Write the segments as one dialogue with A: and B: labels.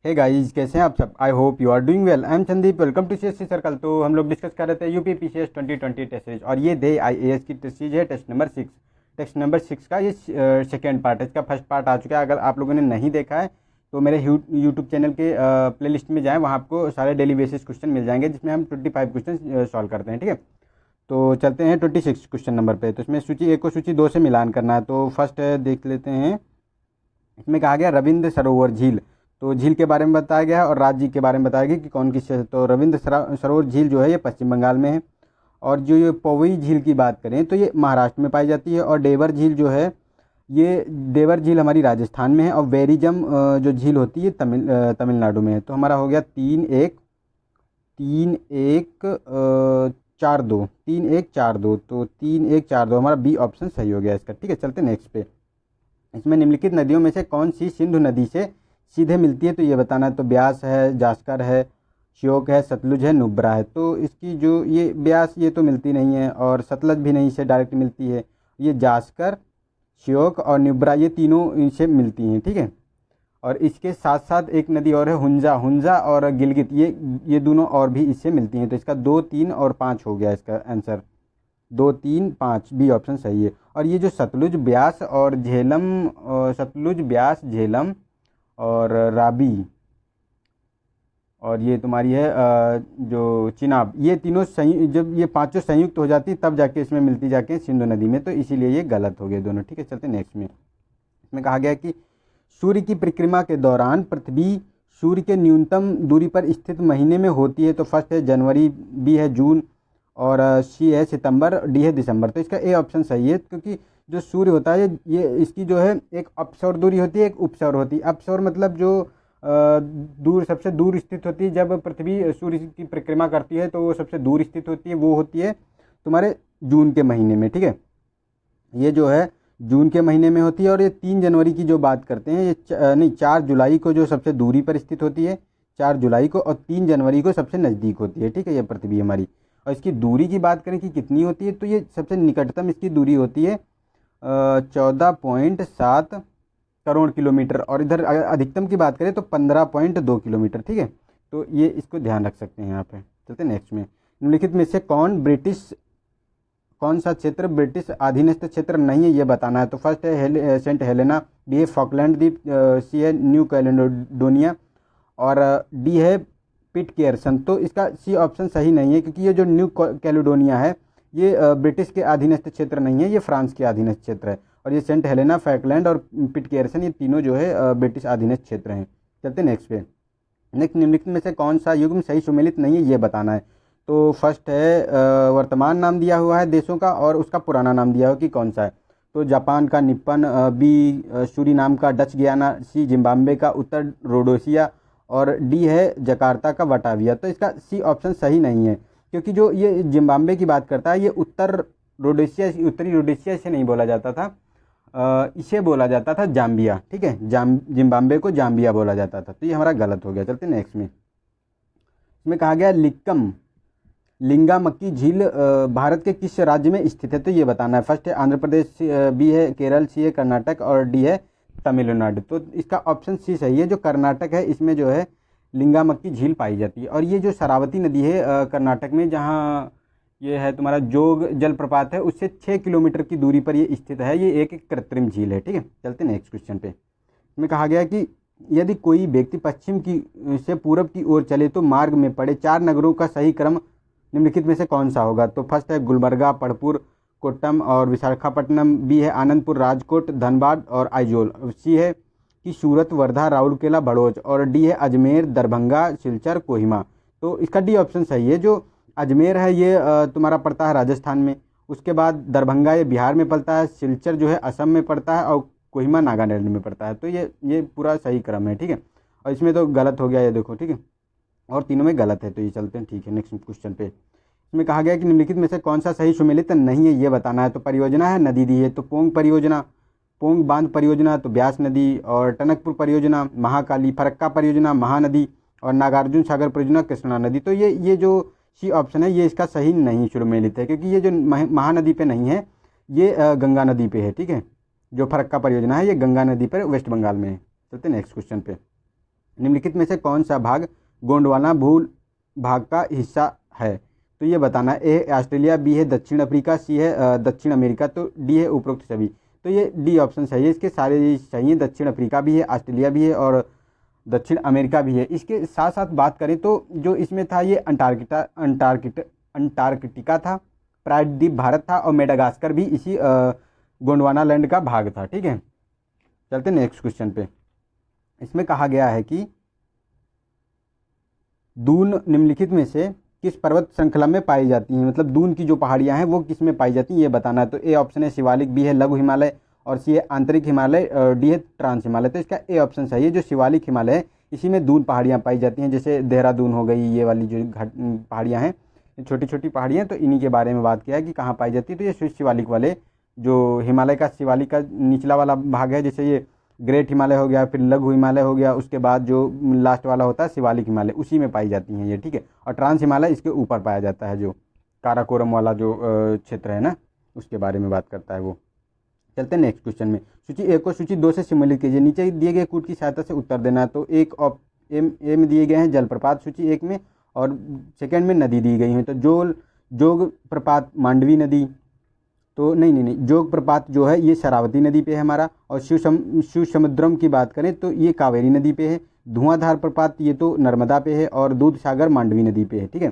A: Hey guys, कैसे हैं आप सब। I hope you are doing well. I am Sandeep, welcome to CSC circle. तो हम लोग डिस्कस कर रहे थे यूपी पीसीएस 2020 टेस्ट सीरीज, और ये दे आईएएस की टेस्ट सीरीज है, टेस्ट नंबर 6 का ये सेकेंड पार्ट है। इसका फर्स्ट पार्ट आ चुका है। अगर आप लोगों ने नहीं देखा है तो मेरे यूट्यूब चैनल के प्लेलिस्ट में जाएँ, वहाँ आपको सारे डेली बेसिस क्वेश्चन मिल जाएंगे, जिसमें हम 25 क्वेश्चन सॉल्व करते हैं। ठीक है, तो चलते हैं 26 क्वेश्चन नंबर पे। तो इसमें सूची 1 को सूची 2 से मिलान करना है। तो फर्स्ट देख लेते हैं। इसमें कहा गया रविंद्र सरोवर झील। तो झील के बारे में बताया गया है और राज्य के बारे में बताया गया कि कौन किस। तो रविंद्र सरोवर झील जो है ये पश्चिम बंगाल में है। और जो ये पवई झील की बात करें तो ये महाराष्ट्र में पाई जाती है। और देवर झील जो है, ये देवर झील हमारी राजस्थान में है। और वेरिजम जो झील होती है तमिलनाडु में है। तो हमारा हो गया 3-1-4-2 3-1-4-2। तो 3-1-4-2 हमारा बी ऑप्शन सही हो गया इसका। ठीक है, चलते नेक्स्ट पे। इसमें निम्नलिखित नदियों में से कौन सी सिंधु नदी से सीधे मिलती है, तो ये बताना है। तो ब्यास है, जास्कर है, श्योक है, सतलुज है, नुब्रा है। तो इसकी जो ये ब्यास ये तो मिलती नहीं है, और सतलज भी नहीं से डायरेक्ट मिलती है। ये जास्कर, श्योक और नुब्रा ये तीनों इनसे मिलती हैं। ठीक है, और इसके साथ साथ एक नदी और है हुंजा और गिलगित, ये दोनों और भी इससे मिलती हैं। तो इसका 2, 3 और 5 हो गया इसका आंसर। 2, 3, 5 बी ऑप्शन सही है। और ये जो सतलुज, ब्यास और झेलम और राबी, और ये तुम्हारी है जो चिनाब, ये तीनों जब ये पांचों संयुक्त हो जाती तब जाके इसमें मिलती जाके सिंधु नदी में। तो इसीलिए ये गलत हो गए दोनों। ठीक है, चलते नेक्स्ट में। इसमें कहा गया कि सूर्य की परिक्रमा के दौरान पृथ्वी सूर्य के न्यूनतम दूरी पर स्थित महीने में होती है। तो फर्स्ट है जनवरी, बी है जून, और सी है सितंबर, डी है दिसंबर। तो इसका ए ऑप्शन सही है, क्योंकि जो सूर्य होता है ये इसकी जो है एक अपसौर दूरी होती है, एक उपसौर होती है। अपसौर मतलब जो सबसे दूर स्थित होती है। जब पृथ्वी सूर्य की परिक्रमा करती है तो वो सबसे दूर स्थित होती है, वो होती है तुम्हारे जून के महीने में। ठीक है, ये जो है जून के महीने में होती है। और ये 3 जनवरी की जो बात करते हैं, ये 4 जुलाई को जो सबसे दूरी पर स्थित होती है, 4 जुलाई को, और 3 जनवरी को सबसे नज़दीक होती है। ठीक है, ये पृथ्वी हमारी। और इसकी दूरी की बात करें कि कितनी होती है, तो ये सबसे निकटतम इसकी दूरी होती है 14.7 करोड़ किलोमीटर। और इधर अगर अधिकतम की बात करें तो 15.2 किलोमीटर। ठीक है, तो ये इसको ध्यान रख सकते हैं यहाँ पे। चलते नेक्स्ट में। निम्नलिखित में से कौन सा क्षेत्र ब्रिटिश अधीनस्थ क्षेत्र नहीं है, ये बताना है। तो फर्स्ट है सेंट हेलेना, बी है फॉकलैंड द्वीप, सी है न्यू कैलेडोनिया, और डी है पिटकेरसन। तो इसका सी ऑप्शन सही नहीं है, क्योंकि ये जो न्यू कैलेडोनिया है ये ब्रिटिश के अधीनस्थ क्षेत्र नहीं है, ये फ्रांस के अधीनस्थ क्षेत्र है। और ये सेंट हेलेना, फॉकलैंड और पिटकेरसन, ये तीनों जो है ब्रिटिश अधीनस्थ क्षेत्र हैं। चलते नेक्स्ट पे। नेक्स्ट, निम्नलिखित में से कौन सा युग्म सही सुमेलित नहीं है, ये बताना है। तो फर्स्ट है वर्तमान नाम दिया हुआ है देशों का, और उसका पुराना नाम दिया हुआ कि कौन सा है। तो जापान का निप्पन, बी सूरीनाम का डच गियाना, सी जिम्बाब्वे का उत्तर रोडोसिया, और डी है जकार्ता का वटाविया। तो इसका सी ऑप्शन सही नहीं है, क्योंकि जो ये जिम्बाब्वे की बात करता है, ये उत्तरी रोडेशिया से नहीं बोला जाता था, इसे बोला जाता था जाम्बिया। ठीक है, जिम्बाब्वे को जाम्बिया बोला जाता था। तो ये हमारा गलत हो गया। चलते नेक्स्ट में। इसमें कहा गया लिंगामक्की झील भारत के किस राज्य में स्थित है, तो ये बताना है। फर्स्ट है आंध्र प्रदेश, बी है केरल, सी है कर्नाटक, और डी है तमिलनाडु। तो इसका ऑप्शन सी सही है। जो कर्नाटक है, इसमें जो है लिंगामक्की झील पाई जाती है। और ये जो शरावती नदी है कर्नाटक में, जहाँ ये है तुम्हारा जोग जलप्रपात है, उससे 6 किलोमीटर की दूरी पर ये स्थित है। ये एक कृत्रिम झील है। ठीक है, चलते नेक्स्ट क्वेश्चन पे। इसमें कहा गया कि यदि कोई व्यक्ति पश्चिम की से पूरब की ओर चले तो मार्ग में पड़े 4 नगरों का सही क्रम निम्नलिखित में से कौन सा होगा। तो फर्स्ट है गुलबर्गा, पढ़पुर, कोट्टम और विशाखापट्टनम, बी है आनंदपुर, राजकोट, धनबाद और आइजोल, सी है कि सूरत, वर्धा, राउरकेला, भड़ोच, और डी है अजमेर, दरभंगा, सिलचर, कोहिमा। तो इसका डी ऑप्शन सही है। जो अजमेर है ये तुम्हारा पड़ता है राजस्थान में, उसके बाद दरभंगा ये बिहार में पड़ता है, सिलचर जो है असम में पड़ता है, और कोहिमा नागालैंड में पड़ता है। तो ये पूरा सही क्रम है। ठीक है, और इसमें तो गलत हो गया ये देखो। ठीक है, और तीनों में गलत है। तो ये चलते हैं। ठीक है, नेक्स्ट क्वेश्चन पे। इसमें कहा गया कि निम्नलिखित में से कौन सा सही सुमेलित नहीं है, ये बताना है। तो परियोजना है, नदी दी है। तो पोंग परियोजना, पोंग बांध परियोजना, तो ब्यास नदी, और टनकपुर परियोजना महाकाली, फरक्का परियोजना महानदी, और नागार्जुन सागर परियोजना कृष्णा नदी। तो ये जो सी ऑप्शन है ये इसका सही नहीं सुमेलित है, क्योंकि ये जो महानदी पे नहीं है, ये गंगा नदी पे है। ठीक है, जो फरक्का परियोजना है ये गंगा नदी पर वेस्ट बंगाल में है। चलते नेक्स्ट क्वेश्चन पे। निम्नलिखित में से कौन सा भाग गोंडवाना भू भाग का हिस्सा है? तो ये बताना है। ए है ऑस्ट्रेलिया, बी है दक्षिण अफ्रीका, सी है दक्षिण अमेरिका, तो डी है उपरोक्त सभी। तो ये डी ऑप्शन सही है, इसके सारे सही है। दक्षिण अफ्रीका भी है, ऑस्ट्रेलिया भी है और दक्षिण अमेरिका भी है। इसके साथ साथ बात करें तो जो इसमें था ये अंटार्कटिका था, प्रायद्वीप भारत था और मेडागास्कर भी इसी गोंडवाना लैंड का भाग था। ठीक है, चलते नेक्स्ट क्वेश्चन पे। इसमें कहा गया है कि दून निम्नलिखित में से किस पर्वत श्रृंखला में पाई जाती हैं? मतलब दून की जो पहाड़ियां हैं वो किस में पाई जाती हैं ये बताना है। तो ए ऑप्शन है शिवालिक, बी है लघु हिमालय और सी है आंतरिक हिमालय, डी है ट्रांस हिमालय। तो इसका ए ऑप्शन सही है। जो शिवालिक हिमालय है इसी में दून पहाड़ियाँ पाई जाती हैं, जैसे देहरादून हो गई, ये वाली जो पहाड़ियाँ हैं छोटी छोटी पहाड़ियाँ, तो इन्हीं के बारे में बात किया है कि कहाँ पाई जाती है। तो ये शिवालिक वाले जो हिमालय का शिवालिक का निचला वाला भाग है, जैसे ये ग्रेट हिमालय हो गया, फिर लघु हिमालय हो गया, उसके बाद जो लास्ट वाला होता है शिवालिक हिमालय, उसी में पाई जाती हैं ये। ठीक है, और ट्रांस हिमालय इसके ऊपर पाया जाता है, जो काराकोरम वाला जो क्षेत्र है ना, उसके बारे में बात करता है वो। चलते हैं नेक्स्ट क्वेश्चन में। सूची 1 को सूची 2 से सम्मिलित कीजिए। नीचे दिए गए कूट की सहायता से उत्तर देना है। तो एक ए में दिए गए हैं जलप्रपात सूची 1 में, और सेकंड में नदी दी गई है। तो जोग प्रपात मांडवी नदी, तो नहीं, जोग प्रपात जो है ये शरावती नदी पे है हमारा। और शिव समुद्रम की बात करें तो ये कावेरी नदी पे है। धुआंधार प्रपात ये तो नर्मदा पे है, और दूध सागर मांडवी नदी पे है। ठीक है,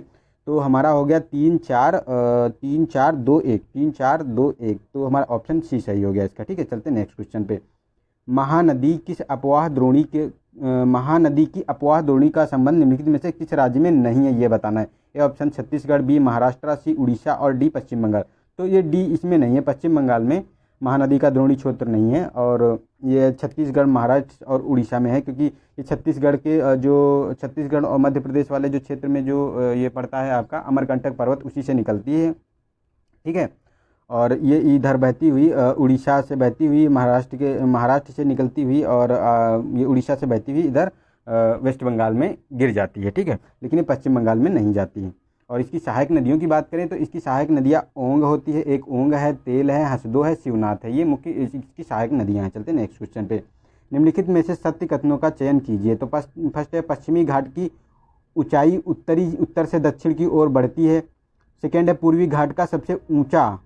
A: तो हमारा हो गया 3-4-2-1 तो हमारा ऑप्शन सी सही हो गया इसका। ठीक है, चलते नेक्स्ट क्वेश्चन पे। महानदी की अफवाह द्रोणी का संबंध निम्नलिखित में से किस राज्य में नहीं है ये बताना है। A option Chhattisgarh, B Maharashtra, C Orissa और डी पश्चिम बंगाल। तो ये डी इसमें नहीं है, पश्चिम बंगाल में महानदी का द्रोणी क्षेत्र नहीं है, और ये छत्तीसगढ़, महाराष्ट्र और उड़ीसा में है, क्योंकि ये छत्तीसगढ़ के जो छत्तीसगढ़ और मध्य प्रदेश वाले जो क्षेत्र में जो ये पड़ता है आपका अमरकंटक पर्वत, उसी से निकलती है। ठीक है, और ये इधर बहती हुई उड़ीसा से बहती हुई महाराष्ट्र से निकलती हुई, और ये उड़ीसा से बहती हुई इधर वेस्ट बंगाल में गिर जाती है। ठीक है, लेकिन ये पश्चिम बंगाल में नहीं जाती है। और इसकी सहायक नदियों की बात करें तो इसकी सहायक नदियाँ ओंग होती है, एक ओंग है, तेल है, हसदो है, शिवनाथ है, ये मुख्य इसकी सहायक नदियाँ हैं। चलते हैं नेक्स्ट क्वेश्चन पे। निम्नलिखित में से सत्य कथनों का चयन कीजिए। तो फर्स्ट है पश्चिमी घाट की ऊंचाई उत्तर से दक्षिण की ओर बढ़ती है। सेकेंड है पूर्वी घाट का सबसे ऊंचा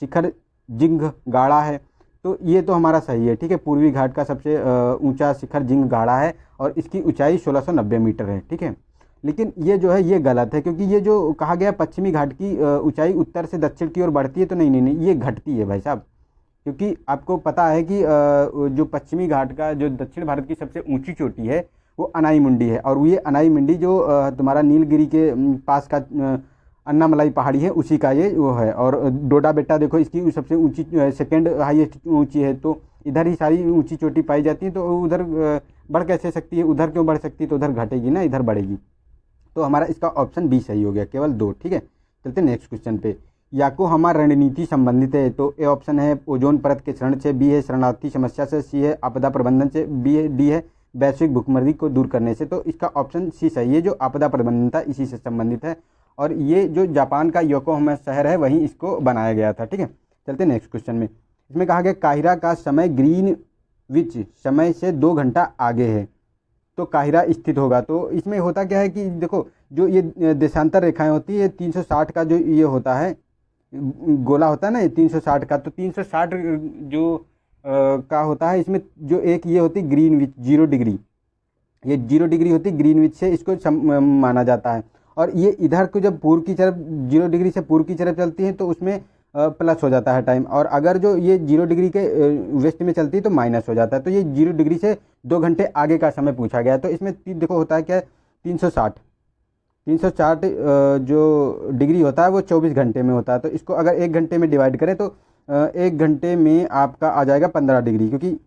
A: शिखर जिंगगाड़ा है। तो ये तो हमारा सही है। ठीक है, पूर्वी घाट का सबसे ऊंचा शिखर जिंगगाड़ा है और इसकी ऊंचाई 1690 मीटर है। ठीक है, लेकिन ये जो है ये गलत है, क्योंकि ये जो कहा गया पश्चिमी घाट की ऊंचाई उत्तर से दक्षिण की ओर बढ़ती है, तो नहीं, ये घटती है भाई साहब। क्योंकि आपको पता है कि जो पश्चिमी घाट का जो दक्षिण भारत की सबसे ऊंची चोटी है वो अनाई मुंडी है, और ये अनाई मुंडी जो तुम्हारा नीलगिरी के पास का अन्नामलाई पहाड़ी है उसी का ये वो है। और डोडा बेटा देखो इसकी सबसे ऊंची सेकंड हाईएस्ट ऊंची है, तो इधर ही सारी ऊंची चोटी पाई जाती है, तो उधर बढ़ कैसे सकती है, उधर क्यों बढ़ सकती है, तो उधर घटेगी ना, इधर बढ़ेगी। तो हमारा इसका ऑप्शन बी सही हो गया, केवल 2। ठीक है, चलते नेक्स्ट क्वेश्चन पे। याकोहामा रणनीति संबंधित है। तो ए ऑप्शन है ओजोन परत के क्षरण से, बी है शरणार्थी समस्या से, सी है आपदा प्रबंधन से, डी है वैश्विक भूखमरी को दूर करने से। तो इसका ऑप्शन सी सही है, जो आपदा प्रबंधन था इसी से संबंधित है, और ये जो जापान का योकोहामा शहर है वहीं इसको बनाया गया था। ठीक है, चलते नेक्स्ट क्वेश्चन में। इसमें कहा गया काहिरा का समय ग्रीनविच समय से 2 घंटा आगे है, तो काहिरा स्थित होगा। तो इसमें होता क्या है कि देखो जो ये देशांतर रेखाएं होती है, 360 का जो ये होता है गोला होता है ना, ये 360 का, तो 360 जो का होता है, इसमें जो एक ये होती ग्रीनविच 0 डिग्री, ये 0 डिग्री होती ग्रीनविच से इसको माना जाता है। और ये इधर को जब पूर्व की तरफ 0 डिग्री से पूर्व की तरफ चलती है तो उसमें प्लस हो जाता है टाइम, और अगर जो ये 0 डिग्री के वेस्ट में चलती है तो माइनस हो जाता है। तो ये 0 डिग्री से 2 घंटे आगे का समय पूछा गया है। तो इसमें देखो होता है क्या, 360 जो डिग्री होता है वो 24 घंटे में होता है। तो इसको अगर 1 घंटे में डिवाइड करें तो 1 घंटे में आपका आ जाएगा 15 डिग्री, क्योंकि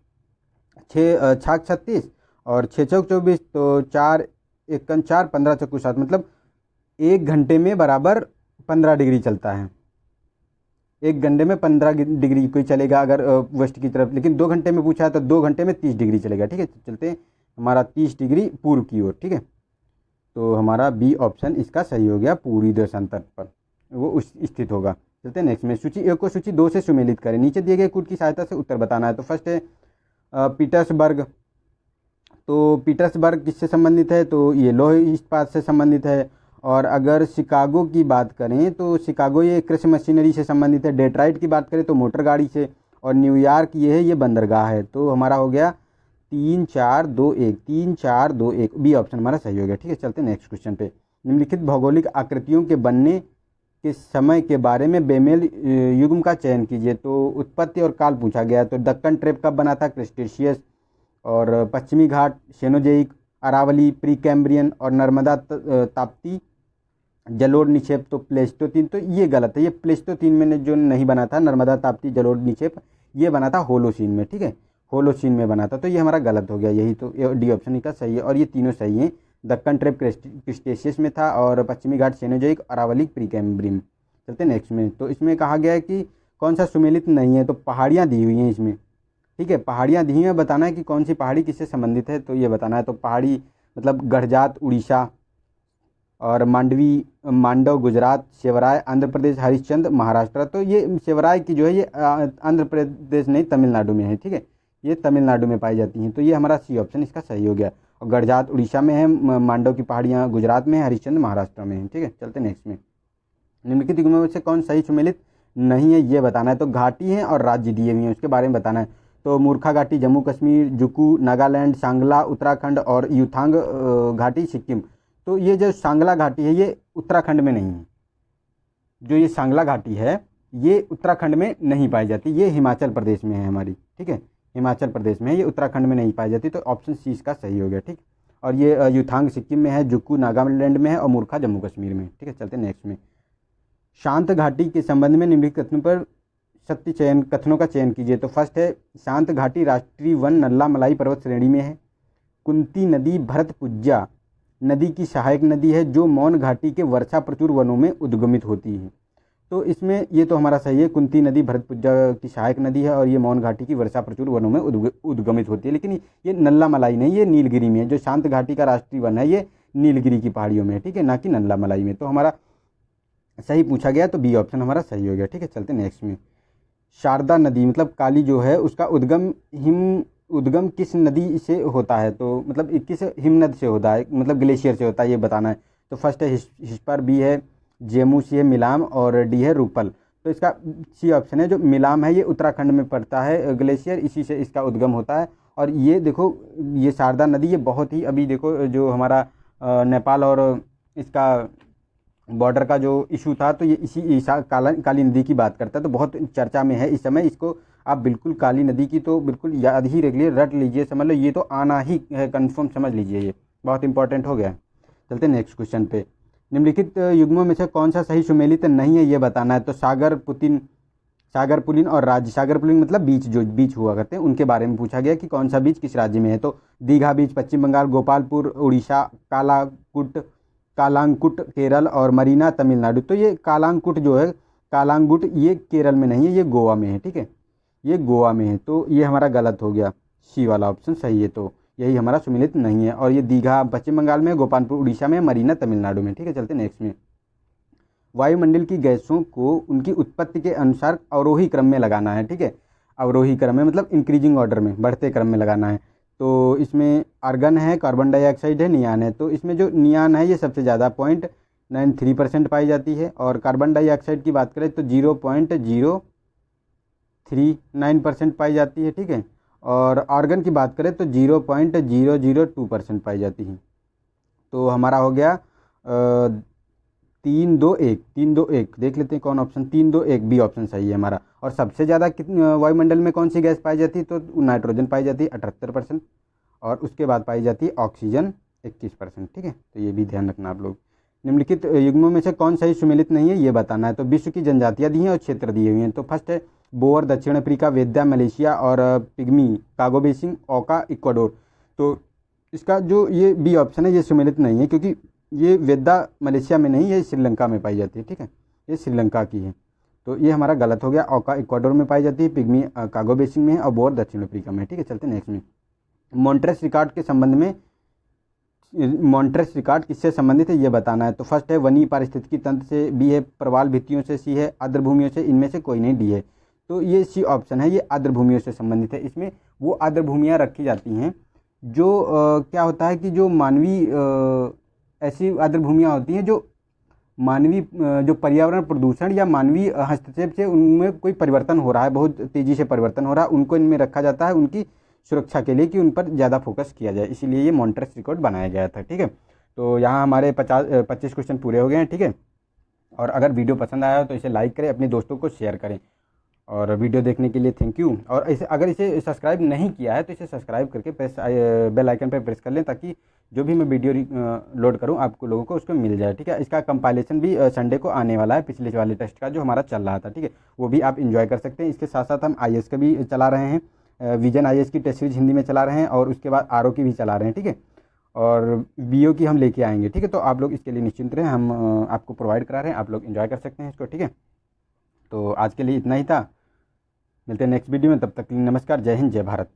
A: 6 छाक 36 और 6 चौक 24, तो 4 1 4 15 चौक 7, मतलब 1 घंटे में बराबर 15 डिग्री चलता है। 1 घंटे में 15 डिग्री कोई चलेगा अगर वेस्ट की तरफ, लेकिन 2 घंटे में पूछा है तो 2 घंटे में 30 डिग्री चलेगा। ठीक है, चलते हैं हमारा 30 डिग्री पूर्व की ओर। ठीक है, तो हमारा बी ऑप्शन इसका सही हो गया, पूर्वी देशांतर पर वो स्थित होगा। चलते हैं नेक्स्ट में। सूची 1 को सूची 2 से सुमेलित करें। नीचे दिए गए कूट की सहायता से उत्तर बताना है। तो फर्स्ट है पीटर्सबर्ग, तो पीटर्सबर्ग किससे संबंधित है, तो ये लौह इस्पात से संबंधित है। और अगर शिकागो की बात करें तो शिकागो ये कृषि मशीनरी से संबंधित है। डेट्राइट की बात करें तो मोटर गाड़ी से। और न्यूयॉर्क ये है, ये बंदरगाह है। तो हमारा हो गया 3-4-2-1, 3-4-2-1, बी ऑप्शन हमारा सही हो गया। ठीक है, चलते हैं नेक्स्ट क्वेश्चन पे। निम्नलिखित भौगोलिक आकृतियों के बनने के समय के बारे में बेमेल युग्म का चयन कीजिए। तो उत्पत्ति और काल पूछा गया। तो दक्कन ट्रेप कब बना था, क्रिस्टेशियस। और पश्चिमी घाट सेनोजेइक, अरावली प्री कैम्ब्रियन, और नर्मदा ताप्ती जलोढ़ निक्षेप तो प्लेस्टोतीन। तो ये गलत है, ये प्लेस्टोतीन में जो नहीं बना था नर्मदा ताप्ती जलोढ़ निक्षेप, ये बना था होलोसीन में। ठीक है, होलोसीन में बना था। तो ये हमारा गलत हो गया, यही तो डी ऑप्शन का सही है। और ये तीनों सही हैं। दक्कन ट्रेप क्रिस्टेशियस में था, और पश्चिमी घाट सेनोजोइक, अरावली प्री कैम्ब्रियन। चलते हैं नेक्स्ट में। तो इसमें कहा गया है कि कौन सा सुमेलित नहीं है, तो पहाड़ियाँ दी हुई हैं इसमें। ठीक है, पहाड़ियाँ दी हैं, बताना है कि कौन सी पहाड़ी किससे संबंधित है, तो ये बताना है। तो पहाड़ी मतलब गढ़जात उड़ीसा, और मांडवी मांडव गुजरात, शिवराय आंध्र प्रदेश, हरिश्चंद्र महाराष्ट्र। तो ये शिवराय की जो है ये आंध्र प्रदेश नहीं तमिलनाडु में है। ठीक है, ये तमिलनाडु में पाई जाती हैं। तो ये हमारा सी ऑप्शन इसका सही हो गया। और गढ़जात उड़ीसा में है, मांडव की पहाड़ियाँ गुजरात में है, हरिश्चंद्र महाराष्ट्र में है। ठीक है, चलते नेक्स्ट में। निम्नलिखित युग्मों में से कौन सही सुमेलित नहीं है, ये बताना है। तो घाटी हैं और राज्य दिए हुए हैं, उसके बारे में बताना है। तो मूर्खा घाटी जम्मू कश्मीर, जुकू नागालैंड, सांगला उत्तराखंड, और युथांग घाटी सिक्किम। तो ये जो सांगला घाटी है ये उत्तराखंड में नहीं है। जो ये सांगला घाटी है ये उत्तराखंड में नहीं पाई जाती, ये हिमाचल प्रदेश में है हमारी। ठीक है, हिमाचल प्रदेश में है, ये उत्तराखंड में नहीं पाई जाती। तो ऑप्शन सी इसका सही हो गया। ठीक, और ये युथांग सिक्किम में है, जुक्कू नागालैंड में है, और मूर्खा जम्मू कश्मीर में। ठीक है, चलते नेक्स्ट में। शांत घाटी के संबंध में निम्नलिखित कथनों पर सत्य चयन कथनों का चयन कीजिए। तो फर्स्ट है, शांत घाटी राष्ट्रीय वन नल्ला मलाई पर्वत श्रेणी में है। कुंती नदी भरतपुजा नदी की सहायक नदी है, जो मौन घाटी के वर्षा प्रचुर वनों में उद्गमित होती है। तो इसमें ये तो हमारा सही है, कुंती नदी भरतपुजा की सहायक नदी है, और ये मौन घाटी की वर्षा प्रचुर वनों में उद्गमित होती है। लेकिन ये नल्ला मलाई नहीं, ये नीलगिरी में है। जो शांत घाटी का राष्ट्रीय वन है ये नीलगिरी की पहाड़ियों में है। ठीक है, ना कि नल्ला मलाई में। तो हमारा सही पूछा गया, तो बी ऑप्शन हमारा सही हो गया। ठीक है, चलते नेक्स्ट में। शारदा नदी मतलब काली जो है उसका उद्गम किस नदी से होता है, तो मतलब किस हिमनद से होता है, मतलब ग्लेशियर से होता है, ये बताना है। तो फर्स्ट है हिस्पर, बी है जेमू, सी है मिलाम, और डी है रूपल। तो इसका सी ऑप्शन है, जो मिलाम है ये उत्तराखंड में पड़ता है ग्लेशियर, इसी से इसका उद्गम होता है। और ये देखो ये शारदा नदी ये बहुत ही अभी देखो जो हमारा नेपाल और इसका बॉर्डर का जो इशू था, तो ये इसी काली नदी की बात करता है। तो बहुत चर्चा में है इस समय। इसको आप बिल्कुल काली नदी की तो बिल्कुल याद ही रख लीजिए, रट लीजिए, समझ लो, ये तो आना ही है कंफर्म, समझ लीजिए, ये बहुत इंपॉर्टेंट हो गया। चलते नेक्स्ट क्वेश्चन पे। निम्नलिखित युग्मों में से कौन सा सही सुमेलित नहीं है, ये बताना है। तो सागर पुलिन और राज्य। सागर पुलिन मतलब बीच, जो बीच हुआ करते हैं उनके बारे में पूछा गया कि कौन सा बीच किस राज्य में है। तो दीघा बीच पश्चिम बंगाल, गोपालपुर उड़ीसा, कालांगुट केरल, और मरीना तमिलनाडु। तो ये कालांगुट जो है, कालांगुट ये केरल में नहीं है, ये गोवा में है। ठीक है, ये गोवा में है। तो ये हमारा गलत हो गया, सी वाला ऑप्शन सही है। तो यही हमारा सुमेलित नहीं है। और ये दीघा पश्चिम बंगाल में, गोपालपुर उड़ीसा में, मरीना तमिलनाडु में। ठीक है, चलते नेक्स्ट में। वायुमंडल की गैसों को उनकी उत्पत्ति के अनुसार अवरोही क्रम में लगाना है। ठीक है, अवरोही क्रम में मतलब इंक्रीजिंग ऑर्डर में, बढ़ते क्रम में लगाना है। तो इसमें आर्गन है, कार्बन डाइऑक्साइड है, नियान है। तो इसमें जो नियान है ये सबसे ज़्यादा 0.93% पाई जाती है। और कार्बन डाइऑक्साइड की बात करें तो 0.039% पाई जाती है। ठीक है, और आर्गन की बात करें तो 0.002% पाई जाती है। तो हमारा हो गया 3-2-1 देख लेते हैं कौन ऑप्शन, 3-2-1 बी ऑप्शन सही है हमारा। और सबसे ज़्यादा वायुमंडल में कौन सी गैस पाई जाती है, तो नाइट्रोजन पाई जाती है 78%, और उसके बाद पाई जाती है ऑक्सीजन 21%। ठीक है, तो ये भी ध्यान रखना आप लोग। निम्नलिखित युग्मों में से कौन सही सुमेलित नहीं है, ये बताना है। तो विश्व की जनजातियाँ दी हैं और क्षेत्र दिए हुए हैं। तो फर्स्ट है बोअर दक्षिण अफ्रीका, वेद्या मलेशिया, और पिग्मी कागो बेसिन, ओका इक्वाडोर। तो इसका जो ये बी ऑप्शन है ये सुमेलित नहीं है, क्योंकि ये वेद्या मलेशिया में नहीं, ये श्रीलंका में पाई जाती है। ठीक है, ये श्रीलंका की है। तो ये हमारा गलत हो गया। ओका इक्वाडोर में पाई जाती है, पिग्मी कागो बेसिन में है, और बोअर दक्षिण अफ्रीका में। ठीक है, चलते नेक्स्ट में। मॉन्ट्रेस रिकॉर्ड के संबंध में, मॉन्ट्रेस रिकॉर्ड किससे संबंधित है ये बताना है। तो फर्स्ट है वनी पारिस्थितिकी तंत्र से, बी है प्रवाल भित्तियों से, सी है आर्द्र भूमियों से, इनमें से कोई नहीं, डी है। तो ये सी ऑप्शन है, ये आर्द्र भूमियों से संबंधित है। इसमें वो आर्द्र भूमियाँ रखी जाती हैं जो क्या होता है कि जो मानवीय ऐसी आर्द्र भूमियाँ होती हैं जो मानवीय जो पर्यावरण प्रदूषण या मानवीय हस्तक्षेप से उनमें कोई परिवर्तन हो रहा है, बहुत तेज़ी से परिवर्तन हो रहा है, उनको इनमें रखा जाता है उनकी सुरक्षा के लिए कि उन पर ज़्यादा फोकस किया जाए, इसीलिए ये मॉन्ट्रेस रिकॉर्ड बनाया गया था। ठीक है, तो यहाँ हमारे 25 क्वेश्चन पूरे हो गए हैं। ठीक है, और अगर वीडियो पसंद आया हो तो इसे लाइक करें, अपने दोस्तों को शेयर करें, और वीडियो देखने के लिए थैंक यू। और इसे अगर इसे सब्सक्राइब नहीं किया है तो इसे सब्सक्राइब करके बेल आइकन पर प्रेस कर लें, ताकि जो भी मैं वीडियो लोड करूं आपको लोगों को उसको मिल जाए। ठीक है, इसका कंपाइलेशन भी संडे को आने वाला है, पिछले वाले टेस्ट का जो हमारा चल रहा था। ठीक है, वो भी आप इंजॉय कर सकते हैं। इसके साथ साथ हम आईएएस का भी चला रहे हैं, विजन आईएएस की टेस्ट सीरीज हिंदी में चला रहे हैं, और उसके बाद आरओ की भी चला रहे हैं। ठीक है, और बीओ की हम लेके आएंगे। ठीक है, तो आप लोग इसके लिए निश्चिंत रहें, हम आपको प्रोवाइड करा रहे हैं, आप लोग इन्जॉय कर सकते हैं इसको। ठीक है, तो आज के लिए इतना ही था, मिलते हैं नेक्स्ट वीडियो में, तब तक के लिए नमस्कार, जय हिंद, जय भारत।